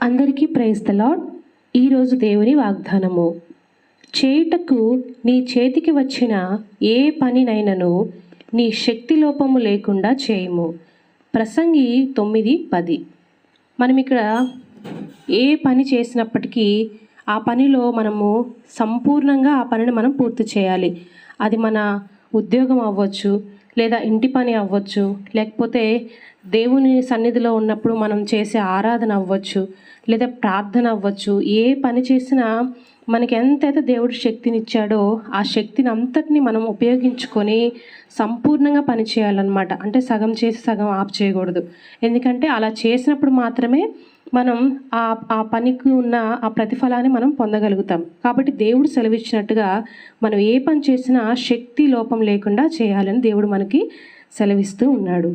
అందరికీ praise the lord. ఈరోజు దేవుని వాగ్దానము. చేయుటకు నీ చేతికి వచ్చిన ఏ పనినైనను నీ శక్తి లోపము లేకుండా చేయము. ప్రసంగి 9:10. మనం ఇక్కడ ఏ పని చేసినప్పటికీ ఆ పనిలో మనము సంపూర్ణంగా ఆ పనిని మనం పూర్తి చేయాలి. అది మన ఉద్యోగం అవ్వచ్చు, లేదా ఇంటి పని అవ్వచ్చు, లేకపోతే దేవుని సన్నిధిలో ఉన్నప్పుడు మనం చేసే ఆరాధన అవ్వచ్చు, లేదా ప్రార్థన అవ్వచ్చు. ఏ పని చేసినా మనకి ఎంతైతే దేవుడు శక్తినిచ్చాడో ఆ శక్తిని అంతటిని మనం ఉపయోగించుకొని సంపూర్ణంగా పని చేయాలన్నమాట. అంటే సగం చేసి సగం ఆఫ్ చేయకూడదు. ఎందుకంటే అలా చేసినప్పుడు మాత్రమే మనం ఆ పనికి ఉన్న ఆ ప్రతిఫలాన్ని మనం పొందగలుగుతాం. కాబట్టి దేవుడు సెలవిచ్చినట్టుగా మనం ఏ పని చేసినా శక్తి లోపం లేకుండా చేయాలని దేవుడు మనకి సెలవిస్తూ ఉన్నాడు.